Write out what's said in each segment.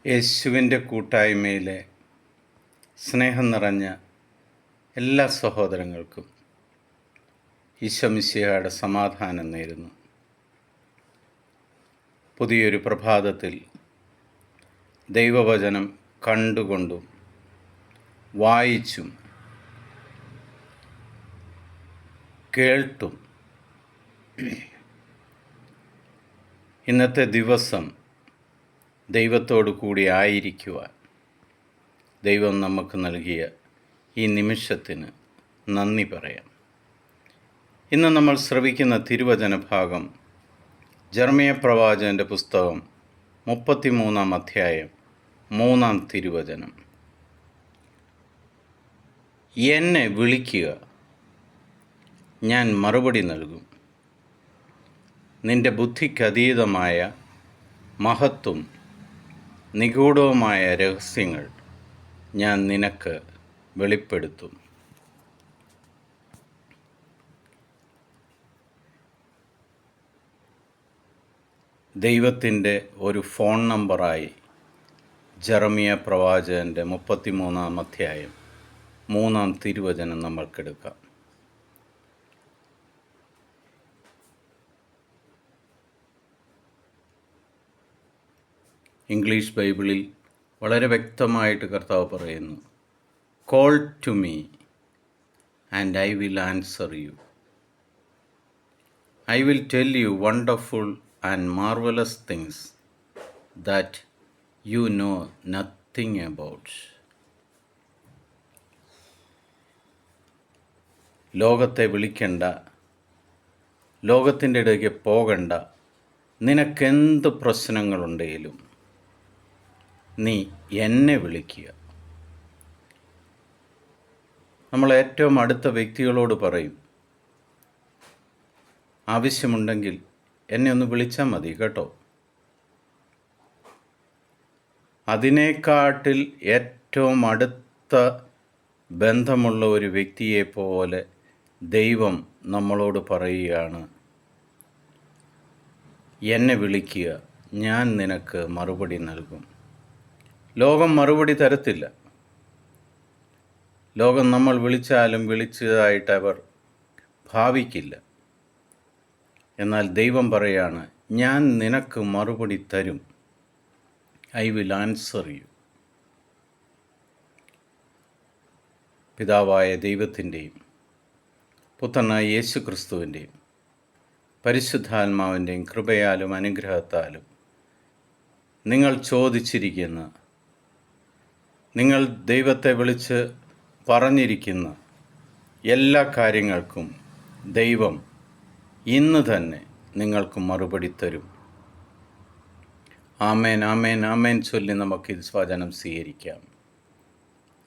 യേശുവിൻ്റെ കൂട്ടായ്മയിലെ സ്നേഹം നിറഞ്ഞ എല്ലാ സഹോദരങ്ങൾക്കും ഈശോ മിശിഹായുടെ സമാധാനം നേരുന്നു. പുതിയൊരു പ്രഭാതത്തിൽ ദൈവവചനം കണ്ടുകൊണ്ടും വായിച്ചും കേൾട്ടും ഇന്നത്തെ ദിവസം ദൈവത്തോടു കൂടി ആയിരിക്കുവാൻ ദൈവം നമുക്ക് നൽകിയ ഈ നിമിഷത്തിന് നന്ദി പറയാം. ഇന്ന് നമ്മൾ ശ്രവിക്കുന്ന തിരുവചന ഭാഗം ജെറമ്യാ പ്രവാചകൻ്റെ പുസ്തകം 33-ാം അധ്യായം 3-ാം തിരുവചനം. എന്നെ വിളിക്കുക, ഞാൻ മറുപടി നൽകും. നിന്റെ ബുദ്ധിക്കതീതമായ മഹത്വം നിഗൂഢവുമായ രഹസ്യങ്ങൾ ഞാൻ നിനക്ക് വെളിപ്പെടുത്തും. ദൈവത്തിൻ്റെ ഒരു ഫോൺ നമ്പറായി ജെറമ്യാ പ്രവാചകൻ്റെ 33-ാം അധ്യായം 3-ാം തിരുവചനം നമ്മൾക്കെടുക്കാം. ഇംഗ്ലീഷ് ബൈബിളിൽ വളരെ വ്യക്തമായിട്ട് കർത്താവ് പറയുന്നു, call to me and I will answer you. I will tell you wonderful and marvellous things that you know nothing about. ലോകത്തെ വിളിക്കണ്ട, ലോകത്തിൻ്റെ ഇടയ്ക്ക് പോകണ്ട, നിനക്കെന്ത് പ്രശ്നങ്ങളുണ്ടെങ്കിലും നീ എന്നെ വിളിക്കുക. നമ്മൾ ഏറ്റവും അടുത്ത വ്യക്തികളോട് പറയും, ആവശ്യമുണ്ടെങ്കിൽ എന്നെ ഒന്ന് വിളിച്ചാൽ മതി കേട്ടോ. അതിനേക്കാട്ടിൽ ഏറ്റവും അടുത്ത ബന്ധമുള്ള ഒരു വ്യക്തിയെ പോലെ ദൈവം നമ്മളോട് പറയുകയാണ്, എന്നെ വിളിക്കുക, ഞാൻ നിനക്ക് മറുപടി നൽകും. ലോകം മറുപടി തരത്തില്ല. ലോകം നമ്മൾ വിളിച്ചാലും വിളിച്ചതായിട്ട് അവർ ഭാവിക്കില്ല. എന്നാൽ ദൈവം പറയാണ്, ഞാൻ നിനക്ക് മറുപടി തരും. I will answer you. പിതാവായ ദൈവത്തിൻ്റെയും പുത്രനായ യേശു ക്രിസ്തുവിൻ്റെയും പരിശുദ്ധാത്മാവിൻ്റെയും കൃപയാലും അനുഗ്രഹത്താലും നിങ്ങൾ ചോദിച്ചിരിക്കുന്ന, നിങ്ങൾ ദൈവത്തെ വിളിച്ച് പറഞ്ഞിരിക്കുന്ന എല്ലാ കാര്യങ്ങൾക്കും ദൈവം ഇന്ന് തന്നെ നിങ്ങൾക്ക് മറുപടി തരും. ആമേൻ, ആമേൻ, ആമേൻ ചൊല്ലി നമുക്ക് ഈ വചനം സ്വീകരിക്കാം.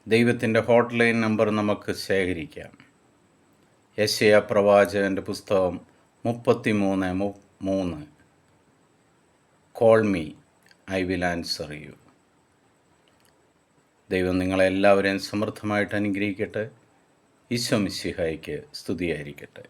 ദൈവത്തിൻ്റെ ഹോട്ട്ലൈൻ നമ്പർ നമുക്ക് ശേഖരിക്കാം. യെശയ്യാ പ്രവാചകൻ്റെ പുസ്തകം 33:3. Call me, I will answer you. ദൈവം നിങ്ങളെല്ലാവരെയും സമൃദ്ധമായിട്ട് അനുഗ്രഹിക്കട്ടെ. ഈശോ മിശിഹായ്ക്ക് സ്തുതിയായിരിക്കട്ടെ.